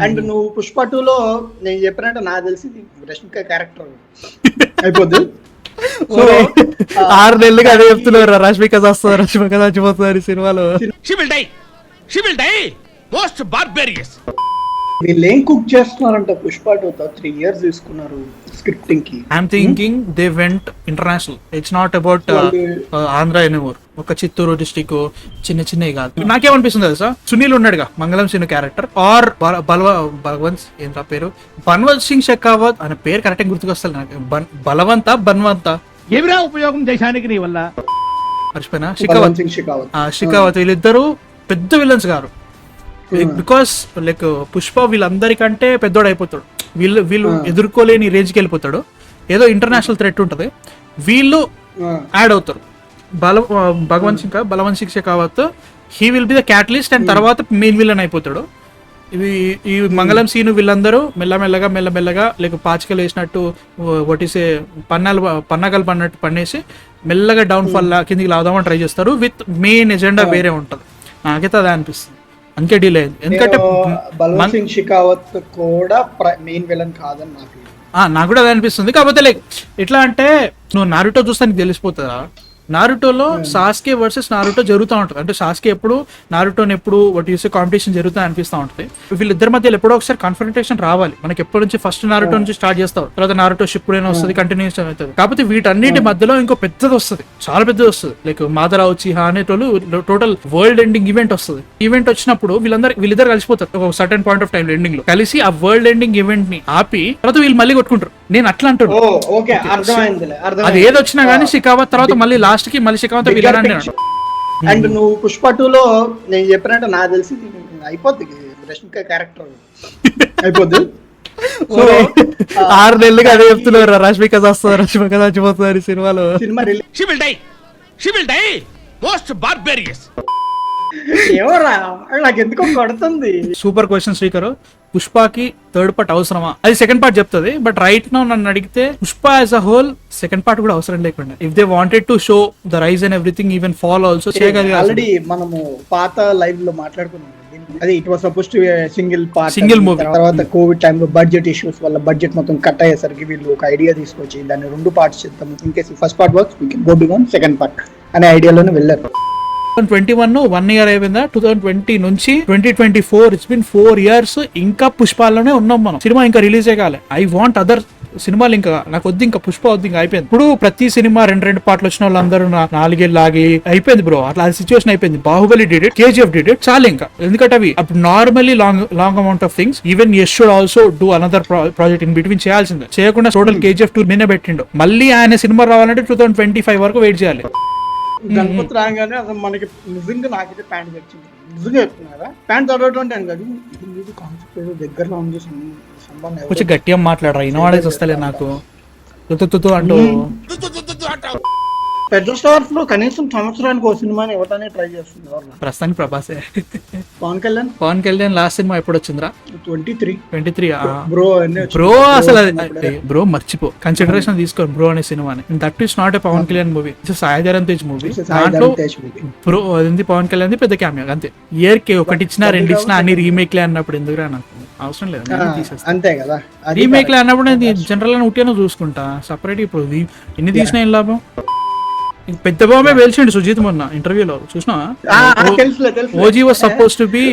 And నువ్వు పుష్ప 2లో నేను చెప్పినట్టు నాకు తెలిసి రష్మిక క్యారెక్టర్ అయిపోద్ది. 6 నెలలుగా అదే చెప్తున్నారు, రష్మిక వస్తుంది, రష్మిక చచ్చిపోతున్నారు సినిమాలో. వీళ్ళు ఏం కుక్ చేస్తున్నారంట పుష్ప 2తో 3 years తీసుకున్నారు స్క్రిప్టింగ్ కి. I'm thinking they went international. It's not about Andhra anymore. ఒక చిత్తూరు డిస్టిక్ చిన్న చిన్నవి కాదు. నాకేమనిపిస్తుంది తెలుసా, సునీల్ ఉన్నాడుగా మంగళం సీను క్యారెక్టర్, ఆర్ భగవంత్ ఏంటా పేరు, బన్వంత్ సింగ్ షెకావత్ అనే పేరు కరెక్ట్ గుర్తుకొస్తుంది నాకు. బన్వంత ఏమిరా ఉపయోగం దేశానికి నీ వల్ల మర్చిపోయినా. షికావత్ వీళ్ళిద్దరు పెద్ద విలన్స్ గారు. బికాస్ లైక్ పుష్ప వీళ్ళందరికంటే పెద్దోడు అయిపోతాడు. వీళ్ళు ఎదుర్కోలేని రేంజ్కి వెళ్ళిపోతాడు. ఏదో ఇంటర్నేషనల్ థ్రెట్ ఉంటుంది, వీళ్ళు యాడ్ అవుతారు. Balwant Singh Shekhawat he will be the catalyst and తర్వాత మెయిన్ విలన్ అయిపోతాడు. ఈ మంగళం సీను వీళ్ళందరూ మెల్లమెల్లగా లేక పాచికలు వేసినట్టు ఒటిసే పన్నాగలు పన్నట్టు పన్నేసి మెల్లగా డౌన్ ఫాల్ కిందికి లాదామని ట్రై చేస్తారు. విత్ మెయిన్ ఎజెండా వేరే ఉంటుంది. నాకైతే అదే అనిపిస్తుంది, అందుకే డిలే అయింది. ఎందుకంటే బలవంత్ సింగ్ షెకావత్ కూడా మెయిన్ విలన్ కాదని నాకు కూడా అదే అనిపిస్తుంది. కాకపోతే లైక్ ఎట్లా అంటే నువ్వు నారుటో చూస్తే నీకు తెలిసిపోతుందా, నారుటోలో సాస్కే వర్సెస్ నారుటో జరుగుతూ ఉంటుంది. అంటే సాస్కే ఎప్పుడు నారుటోని ఎప్పుడు వాటి చూసే కాంపిటీషన్ జరుగుతుంది అనిపిస్తూ ఉంటుంది. వీళ్ళిద్దరి మధ్యలో ఎప్పుడో ఒకసారి కాన్ఫ్రంటేషన్ రావాలి. మనకి ఎప్పటి నుంచి ఫస్ట్ నారుటో నుంచి స్టార్ట్ చేస్తావు, తర్వాత నారుటో షిప్పుడైనా వస్తుంది, కంటిన్యూషన్ అవుతుంది. కాకపోతే వీటన్నిటి మధ్యలో ఇంకో పెద్దది వస్తుంది, చాలా పెద్దది వస్తుంది. లైక్ మాదరా ఉచిహా అనేటోళ్ళు టోటల్ వరల్డ్ ఎండింగ్ ఈవెంట్ వస్తుంది. ఈవెంట్ వచ్చినప్పుడు వీళ్ళిద్దరు కలిసిపోతారు ఒక certain point of time ending లో కలిసి ఆ వరల్డ్ ఎండింగ్ ఈవెంట్ ని ఆపి తర్వాత వీళ్ళు మళ్ళీ కొట్టుకుంటారు. నేను అట్లా అంటున్నాను, అది ఏది వచ్చినా గానీ షెకావత్ తర్వాత మళ్ళీ లాస్ట్ కి మళ్ళీ షెకావత్ విలన్ అంటున్నాడు. అండ్ నువ్వు పుష్ప 2లో నేను చెప్పినట్టు నాకు తెలిసి అయిపోద్ది రష్మిక క్యారెక్టర్ అయిపోద్ది. 6 నెలలుగా అదే చెప్తున్నారు, రష్మిక వస్తుంది, రష్మిక చచ్చిపోతున్నారు సినిమాలో. సినిమా నాకు ఎందుకో కొడుతుంది. Super question Srikar. పుష్పకి థర్డ్ పార్ట్ అవసరమా, అది సెకండ్ పార్ట్ చెప్తుంది. బట్ రైట్ నౌ నన్ను అడిగితే Pushpa as a whole second part కూడా అవసరం లేకుండా, if they wanted to show the rise and everything even fall also చేయగలిగారు. ఆల్రెడీ మనము పాత లైవ్ లో మాట్లాడుకున్నాం, అది it was suppose to single movie. తర్వాత కోవిడ్ టైమ్ లో బడ్జెట్ ఇష్యూస్ వల్ల బడ్జెట్ మొత్తం కట్ అయ్యేసరికి వీళ్ళు ఒక ఐడియా తీసుకొచ్చి దాన్ని 2 పార్ట్స్ చేద్దాం, in case first part works we can go beyond second part అనే ఐడియాలోనే వెళ్ళారు. 2021 1 year అయిపోయిందా, 2020 నుంచి 2024 ఇట్స్ బిన్ 4 years. ఇంకా పుష్పాల్లోనే ఉన్నాం మనం. సినిమా ఇంకా రిలీజ్ కాలే. ఐ వాంట్ అదర్ సినిమాలు, ఇంకా నాకు వద్దు, ఇంకా పుష్ప వద్దు, ఇంకా అయిపోయింది. ఇప్పుడు ప్రతి సినిమా 2 పార్ట్లు వచ్చిన వాళ్ళందరూ 4 ఏళ్ళు లాగి అయిపోయింది బ్రో. అట్లా సిచ్యువేషన్ అయిపోయింది. Baahubali did it, KGF did it, చాలు ఇంకా. ఎందుకంటే అవి అప్పుడు normally long amount of things. Even Yash should also do another project in between చేయాల్సిందే. చేయకుండా టోటల్ KGF 2 మీనే పెట్టిండు. మళ్ళీ ఆయన సినిమా రావాలంటే 2025 వరకు వెయిట్ చేయాలి. గణపతి రాగానే అసలు మనకి నిజంగా నాకైతే ప్యాంట్ తెచ్చింది. నిజంగా చెప్తున్నారా, ప్యాంట్ చదవటం కాదు, ఇది కాన్సెప్ట్ ఏదో దగ్గరలో ఉంది. కొంచెం గట్టిగా మాట్లాడరా, ఇనవాడేసి వస్తలే నాకు అంటూ. పెద్ద స్టార్స్ లో కనీసం సంవత్సరానికి 1 సినిమాని ఇవ్వటానికి ట్రై చేస్తుంది. ప్రస్తుతానికి ప్రభాసే. పవన్ కళ్యాణ్ లాస్ట్ సినిమా ఎప్పుడు వచ్చిందిరా? 23 బ్రో. అసలు బ్రో మర్చిపో, కన్సిడరేషన్ తీసుకో బ్రో అనే సినిమాని. That is not a Pavan Kalyan movie, it's Saidharam Tej movie. దాంట్లో బ్రో అది పవన్ కళ్యాణ్ పెద్ద క్యామియో అంతే. ఇయర్ కి 1 ఇచ్చినా 2 ఇచ్చినా అన్ని రీమేక్ లే అన్నప్పుడు ఎందుకురా, నాకు అవసరం లేదు. అంతే కదా, రీమేక్ లే అన్నప్పుడు నేను జనరల్ గా ఉట్టిగానే చూసుకుంటా. సపరేట్ ఇప్పుడు ఎన్ని తీసినా ఏం లాభం. పెద్ద బాబే వేల్చిండు సుజిత్ మొన్న ఇంటర్వ్యూలో, చూసినా? OG was suppose to be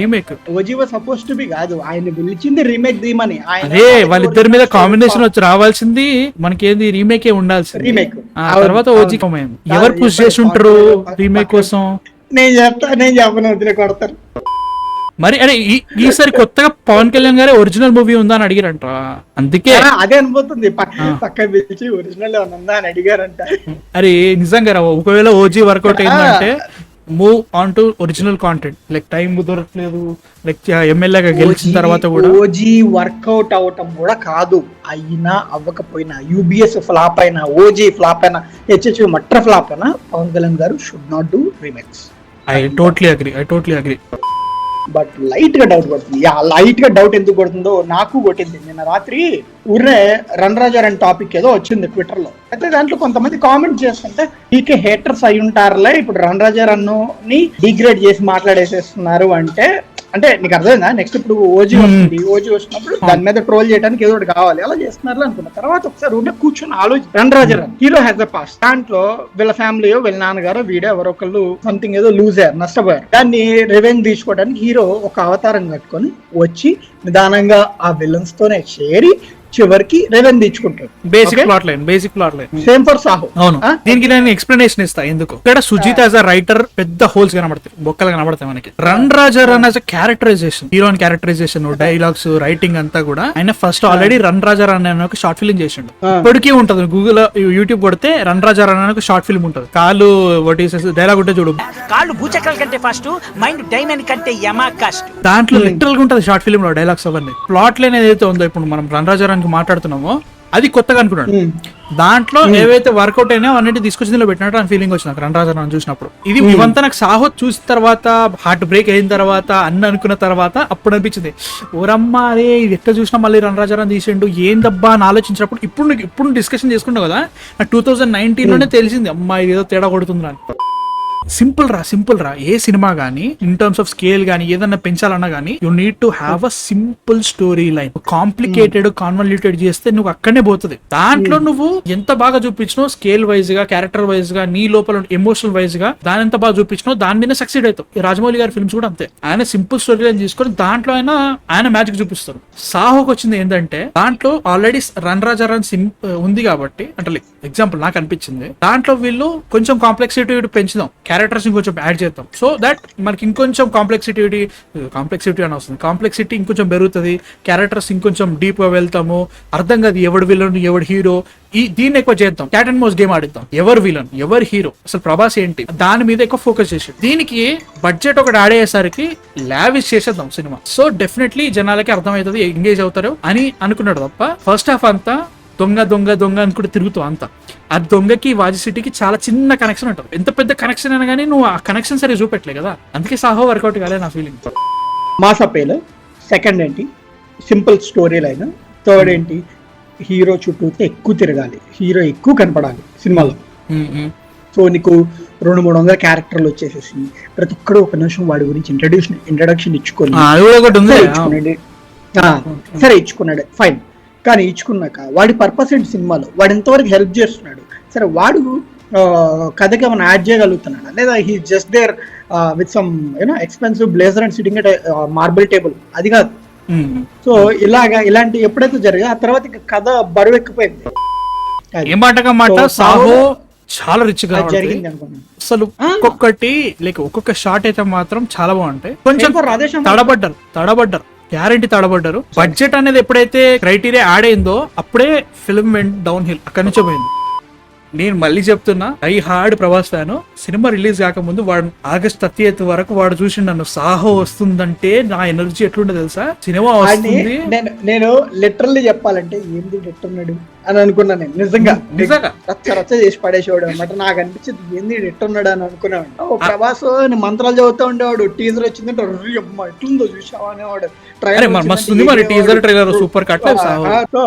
remake. OG was suppose to be కాదు, ఆయన పిలిచింది రీమేక్ తీయమని. అదే వాళ్ళిద్దరి మీద కాంబినేషన్ వచ్చి రావాల్సింది, మనకేంది రీమేకే ఉండాల్సింది. రీమేక్ తర్వాత ఓజీ కమైంది. ఎవరు పుష్ చేసి ఉంటారు రీమేక్ కోసం? నేను చెప్పను, వదిలే కొడతారు. మరి అరే ఈసారి కొత్తగా పవన్ కళ్యాణ్ గారే ఒరిజినల్ మూవీ ఉందా అని అడిగారంట. అందుకే అదే అనిపోతుంది, పక్క పిలిచి ఒరిజినల్ ఉందా అని అడిగారంట. అరే నిజంగా ఒకవేళ ఓజీ వర్కౌట్ అయిందంటే move on to original content. Like time దొరకలేదు, లైక్ ఎమ్మెల్యేగా గెలిచిన తర్వాత కూడా ఓజీ వర్కౌట్ అవటం కూడా కాదు, అయినా అవ్వకపోయినా, యూబిఎస్ ఫ్లాప్ అయినా, ఓజీ ఫ్లాప్ అయినా, హెచ్హెచ్ మట్ర ఫ్లాప్ అయినా, పవన్ కళ్యాణ్ గారు should not do remakes. I totally agree. But light గా డౌట్ కొడుతుంది. లైట్ గా డౌట్ ఎందుకు కొడుతుందో నాకు కొట్టింది. నిన్న రాత్రి ఊర్రే రన్ రాజర్ అనే టాపిక్ ఏదో వచ్చింది ట్విట్టర్ లో. అయితే దాంట్లో కొంతమంది కామెంట్ చేస్తుంటే ఈకే హేటర్స్ అయి ఉంటారులే, ఇప్పుడు రన్ రాజర్ అన్నుని డిగ్రేడ్ చేసి మాట్లాడేసేస్తున్నారు అంటే అంటే నీకు అర్థమైందా, నెక్స్ట్ ఇప్పుడు ఓజీ వస్తుంది, ఓజీ వచ్చినప్పుడు దాని మీద ట్రోల్ చేయడానికి ఏదో ఒకటి కావాలి, అలా చేస్తున్నారు అనుకున్నా. తర్వాత ఒకసారి ఉండే కూర్చొని ఆలోచన, రణరాజన్ హీరో హ్యాస్ అ పాస్ట్, దాంట్లో వీళ్ళ ఫ్యామిలీ వీళ్ళ నాన్నగారు వీడే ఎవరో ఒకళ్ళు సంథింగ్ ఏదో లూజ్ అయ్యారు, నష్టపోయారు. దాన్ని రివెంజ్ తీసుకోవడానికి హీరో ఒక అవతారం కట్టుకొని వచ్చి నిదానంగా ఆ విలన్స్ తోనే చేరి చివరికి రెవెన్ తెచ్చుకుంటాడు. Basic plot line same for Saaho. అవును, దీనికి నేను ఎక్స్ప్లెనేషన్ ఇస్తా ఎందుకు. ఇక్కడ సుజిత్ యాజ్ అ రైటర్ పెద్ద హోల్స్ కనబడతాయి, బొక్కలు కనబడతాయి మనకి. Run Raja run as a characterization, heroine characterization, dialogues, writing అంతా కూడా ఆయన first already run Raja run అనే ఒక షార్ట్ ఫిల్మ్ చేసిండు. ఇప్పటికీ ఉంటది, గూగుల్ యూట్యూబ్ కొడితే రన్ రాజా రన్ అనే ఒక షార్ట్ ఫిల్మ్ ఉంటది. కాళ్ళు డైలాగ్ ఉంటే చూడు, కాళ్ళు భూచక్రాల కంటే ఫాస్ట్, మైండ్ డైమండ్ కంటే యమా కస్ట్. దాంట్లో లిటరల్ గా ఉంటది షార్ట్ ఫిల్మ్ లో డైలాగ్స్ అవన్నీ. ప్లాట్ లైన్ ఏదైతే ఉందో ఇప్పుడు మనం రన్ రాజా రన్ మాట్లాడుతున్నామో అది కొత్తగా అనుకున్నాడు. దాంట్లో ఏవైతే వర్కౌట్ అయినా అన్నిటి తీసుకొచ్చి దీనిలో పెట్టినట్టు అని ఫీలింగ్ వచ్చింది నాకు రన్ రాజా రన్ చూసినప్పుడు. ఇది ఇవంతా నాకు సాహో చూసిన తర్వాత, హార్ట్ బ్రేక్ అయిన తర్వాత, అన్ని అనుకున్న తర్వాత అప్పుడు అనిపించింది, ఓరమ్మా అరే ఇది ఎక్కడ చూసినా మళ్ళీ రన్ రాజా రన్ తీసిండు ఏందబ్బా అని ఆలోచించినప్పుడు ఇప్పుడు డిస్కషన్ చేసుకుంటాం కదా, నాకు 2019 లోనే తెలిసింది అమ్మా ఇది ఏదో తేడా కొడుతుంది అని. సింపుల్ రా ఏ సినిమా గానీ ఇన్ టర్మ్స్ ఆఫ్ స్కేల్ గానీ ఏదన్నా పెంచాలన్నా గానీ you need to have a simple story line. Complicated convoluted చేస్తే నువ్వు అక్కడనే పోతుంది. దాంట్లో నువ్వు ఎంత బాగా చూపించినో స్కేల్ వైజ్ గా, క్యారెక్టర్ వైజ్ గా, నీ లోపల ఎమోషనల్ వైజ్ గా దాని ఎంత బాగా చూపించినో దాని మీద సక్సీడ్ అవుతావు. ఈ రాజమౌళి గారి ఫిల్మ్స్ కూడా అంతే, ఆయన సింపుల్ స్టోరీ లైన్ తీసుకొని దాంట్లో ఆయన మ్యాజిక్ చూపిస్తారు. సాహోకి వచ్చింది ఏంటంటే దాంట్లో ఆల్రెడీ రన్ రాజా రన్ ఉంది కాబట్టి, అంటే ఎగ్జాంపుల్ నాకు అనిపించింది దాంట్లో వీళ్ళు కొంచెం కాంప్లెక్సిటీ పెంచుదాం, క్యారెక్టర్స్ ఇంకొంచెం యాడ్ చేద్దాం, సో దట్ మనకి ఇంకొంచెం కాంప్లెక్సిటీ అని వస్తుంది, కాంప్లెక్సిటీ ఇంకొంచెం పెరుగుతుంది, క్యారెక్టర్స్ ఇంకొంచెం డీప్ గా వెళ్తాము, అర్థం కాదు ఎవడు విలన్ ఎవడు హీరో, దీన్ని ఎక్కువ చేద్దాం, క్యాట్ అండ్ మౌస్ గేమ్ ఆడిద్దాం, ఎవరు విలన్ ఎవరు హీరో, అసలు ప్రభాస్ ఏంటి దాని మీద ఎక్కువ ఫోకస్ చేసి దీనికి బడ్జెట్ ఒకటి ఆడేసరికి లావిష్ చేసేద్దాం సినిమా. సో డెఫినెట్లీ జనాలకి అర్థమవుతుంది, ఎంగేజ్ అవుతారు అని అనుకున్నాడు తప్ప ఫస్ట్ హాఫ్ అంతా దొంగ అనుకుంటే తిరుగుతావు అంతా. ఆ దొంగకి వాజి సిటీకి చాలా చిన్న కనెక్షన్ ఉంటుంది, ఎంత పెద్ద కనెక్షన్ అయినా కానీ నువ్వు ఆ కనెక్షన్ సరే చూపెట్టలే కదా, అందుకే సాహో వర్కౌట్ కాలే నా ఫీలింగ్. మాస్ అపేల్, సెకండ్ ఏంటి సింపుల్ స్టోరీ లైన్, థర్డ్ ఏంటి హీరో చుట్టూ ఎక్కువ తిరగాలి, హీరో ఎక్కువ కనపడాలి సినిమాలో. సో నీకు 200-300 క్యారెక్టర్లు వచ్చేసేసి ప్రతి ఒక్కడు ఒక నిమిషం వాడి గురించి ఇంట్రడక్షన్ ఇచ్చుకోవాలి, సరే ఇచ్చుకున్నాడు ఫైన్, కానీ ఇచ్చుకున్నాక వాడి పర్పస్ ఏంటి సినిమాలో, వాడు ఎంతవరకు హెల్ప్ చేస్తున్నాడు, సరే వాడు కథకి ఏమైనా యాడ్ చేయగలుగుతున్నాడు లేదా he just there with some you know expensive blazer and sitting at marble table, అది కాదు. సో ఇలాంటి ఎప్పుడైతే జరిగా ఆ తర్వాత కథ బరువు ఎక్కిపోయింది. సాహో చాలా రిచ్ గా జరిగింది అనుకున్నాను అసలు. ఒక్కొక్క షాట్ అయితే మాత్రం చాలా బాగుంటాయి, కొంచెం తడబడ్డారు గ్యారంటీ తడబడ్డారు. బడ్జెట్ అనేది ఎప్పుడైతే క్రైటీరియా యాడ్ అయిందో అప్పుడే ఫిల్మ్ వెంట్ డౌన్ హిల్, అక్కడి నుంచే పోయింది. నేను మళ్ళీ చెప్తున్నా, I hard Prabhas fan. Cinema release కాకముందు వాడు August 30th వరకు వాడు చూసి నన్ను సాహో వస్తుందంటే నా ఎనర్జీ ఎట్లుండే తెలుసా, సినిమా వస్తుంది. నేను లిటరల్లీ చెప్పాలంటే ఏంది ఎట్టున్నాడు అని అనుకున్నా, నేను నిజంగా రచ్చ చేసి పడేసేవాడు అనమాట. నాకు అనిపించింది ఏంది ఎట్టున్నాడు అని అనుకునేవాడు. ప్రభాస్ మంత్రాలు చదువుతూ ఉండేవాడు, టీజర్ వచ్చిందంటే ఎట్లుందో చూసావా అనేవాడు. సో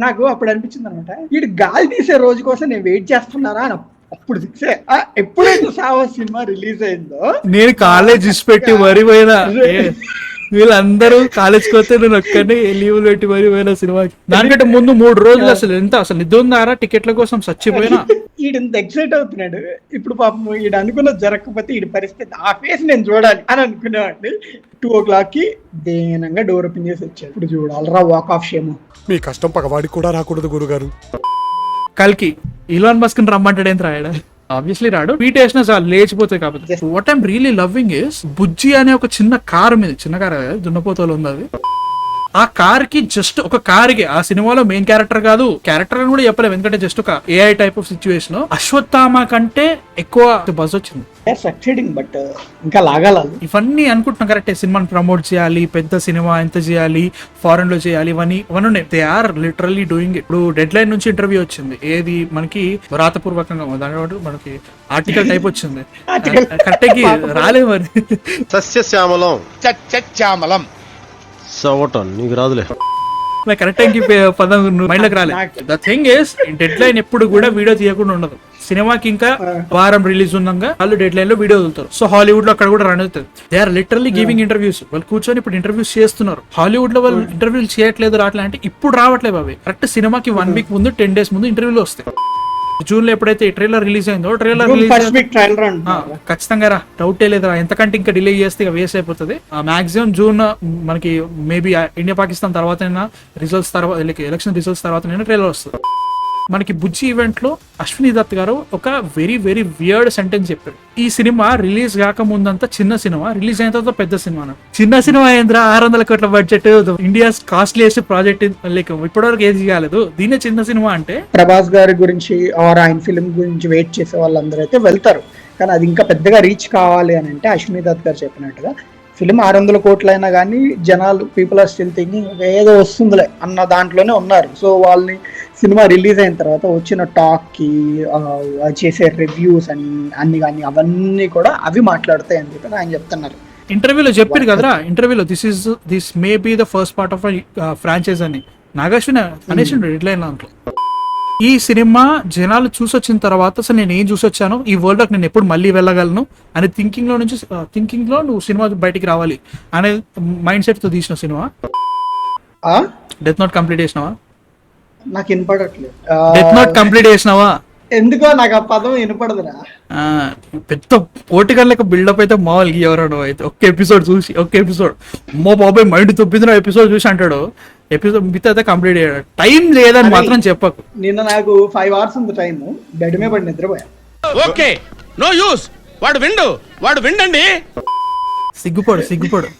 నాకు అప్పుడు అనిపించింది అనమాట, వీడు గాలి తీసే రోజు కోసం నేను వెయిట్ చేస్తున్నారా అని. అప్పుడు ఫిక్సే, ఎప్పుడైతే సాహో సినిమా రిలీజ్ అయిందో నేను కాలేజ్ పెట్టి మరిపోయినా, వీళ్ళందరూ కాలేజ్కి వస్తే నేను ఒక్కడే లీవ్లు పెట్టి మరిపోయినా సినిమాకి. దానికంటే ముందు 3 రోజులు అసలు నిద్ర ఉందారా టికెట్ల కోసం చచ్చిపోయినా. ఈడంత ఎక్సైట్ అవుతున్నాడు, ఇప్పుడు పాపం ఈడు అనుకున్న జరగకపోతే ఈడి పరిస్థితి, ఆ ఫేస్ నేను చూడాలి అని అనుకునేవాడిని. 2 o'clock దేనంగా డోర్ ఓపెన్ చేసి వచ్చాడు. ఇప్పుడు చూడాలరా వాక్ ఆఫ్ షేమ్. మీ కష్టం పగవాడికి కూడా రాకూడదు గురుగారు. కల్కి ఇలాన్ మస్క్ రమ్మంటాడు, ఏం రాయడా, ఆబ్వియస్లీ రాడు, ట్వీట్ వేసినా చాలు లేచిపోతాయి. కాబట్టి what I'm really loving is Bujji అనే ఒక చిన్న కార్ మీద, చిన్న కార్ దున్నపోతలో ఉంది అది, ఆ కార్ కి జస్ట్ ఒక కార్ కి ఆ సినిమాలో మెయిన్ క్యారెక్టర్ కాదు, క్యారెక్టర్ అని కూడా చెప్పలేము ఎందుకంటే జస్ట్ ఒక AI type of situation. Ashwatthama కంటే ఎక్కువ బజ్ వచ్చింది. బట్ ఇంకా లాగాలి ఇవన్నీ అనుకుంటున్నాం కరెక్టే, సినిమాని ప్రమోట్ చేయాలి, పెద్ద సినిమా ఎంత చేయాలి, ఫారెన్ లో చేయాలి, ఇవన్నీ ఉన్నాయి. They are literally doing it. ఇప్పుడు డెడ్ లైన్ నుంచి ఇంటర్వ్యూ వచ్చింది, ఏది మనకి వ్రాతపూర్వకంగా దాని మనకి ఆర్టికల్ టైప్ వచ్చింది, కరెక్ట్కి రాలేదు మరి. సస్యశ్యామలం చచ్చామలం సవటం నీకు రాదులే. కరెక్ట్ టైంకి పదం మైండ్ లోకి రాలేదు. The thing is dead line ఎప్పుడు కూడా వీడియో తీయకుండా ఉండదు. సినిమాకి ఇంకా వారం రిలీజ్ ఉన్నాగా వాళ్ళు డెడ్ లైన్ లో వీడియో వదులుతారు. సో హాలీవుడ్ లో అక్కడ కూడా రన్ అవుతుంది. They are literally giving interviews. వాళ్ళు కూర్చొని ఇప్పుడు ఇంటర్వ్యూస్ చేస్తున్నారు. హాలీవుడ్ లో వాళ్ళు ఇంటర్వ్యూలు చేయట్లేదు రావట్లే అంటే ఇప్పుడు రావట్లేదు అవి. కరెక్ట్ సినిమాకి 1 వీక్ ముందు 10 days ముందు ఇంటర్వ్యూలు వస్తాయి. జూన్ లో ఎప్పుడైతే ట్రైలర్ రిలీజ్ అయిందో ట్రైలర్ ఖచ్చితంగా రా, డౌటే లేదురా. ఎంతకంటే ఇంకా డిలే చేస్తే ఇక వేస్ట్ అయిపోతుంది. మాక్సిమం జూన్ మనకి మేబీ ఇండియా పాకిస్తాన్ తర్వాత రిజల్ట్స్ తర్వాత ఎలక్షన్ రిజల్ట్స్ తర్వాత ట్రైలర్ వస్తుంది. మనకి బుజ్జి ఈవెంట్ లో అశ్విని దత్ గారు ఒక వెరీ వెరీ వియర్డ్ సెంటెన్స్ చెప్పారు. ఈ సినిమా రిలీజ్ కాక ముందంతా చిన్న సినిమా, రిలీజ్ అయిన తర్వాత పెద్ద సినిమా. చిన్న సినిమా ఏంద్ర 600 కోట్ల budget, India's costliest project, like ఇప్పటివరకు ఏది కాలేదు, దీనే చిన్న సినిమా అంటే. ప్రభాస్ గారి గురించి ఆర్ ఆయన ఫిల్మ్ గురించి వెయిట్ చేసే వాళ్ళందరూ అయితే వెళ్తారు. కానీ అది ఇంకా పెద్దగా రీచ్ కావాలి అని అంటే అశ్విని దత్ గారు చెప్పినట్టుగా ఫిలిం 600 కోట్లైనా కానీ జనాలు పీపుల్ ఆర్ స్టిల్ థింకింగ్ ఏదో వస్తుందిలే అన్న దాంట్లోనే ఉన్నారు. సో వాళ్ళని సినిమా రిలీజ్ అయిన తర్వాత వచ్చిన టాక్కి చేసే రివ్యూస్ అన్ని కానీ అవన్నీ కూడా అవి మాట్లాడతాయి అని చెప్పి ఆయన చెప్తున్నారు. ఇంటర్వ్యూలో చెప్పారు కదరా, ఇంటర్వ్యూలో this may be the first part of franchise అని నాగాశ్విన్ అనేసి డెడ్ లైన్ దాంట్లో. ఈ సినిమా జనాలు చూసొచ్చిన తర్వాత అసలు నేను ఏం చూసొచ్చాను, ఈ వరల్డ్ లోకి నేను ఎప్పుడు మళ్ళీ వెళ్ళగలను అనే థింకింగ్ లో నువ్వు సినిమా బయటికి రావాలి అనే మైండ్ సెట్ తో తీసిన సినిమా. డెత్ నోట్ కంప్లీట్ చేసినావా? నాకు వినపడట్లేదు. డెత్ నోట్ కంప్లీట్ చేసినావా? ఎందుకో నాకు ఆ పదం వినపడదురా. పెద్ద పోటీగా లెక్క బిల్డప్ అయితే మామూలుగా ఎవరో అయితే ఒక్క ఎపిసోడ్ చూసి అమ్మో బాబాయ్ మైండ్ తొప్పిందిన ఎపిసోడ్ చూసి అంటాడు. ఎపిసోడ్ మిగతా అయితే కంప్లీట్ అయ్యాడు. టైం లేదని మాత్రం చెప్పకు. నిన్న నాకు 5 hours ఉంది టైం, బెడ్ మీద పడి నిద్రపోయా. Okay no use. వాడు విండండి. సిగ్గుపడు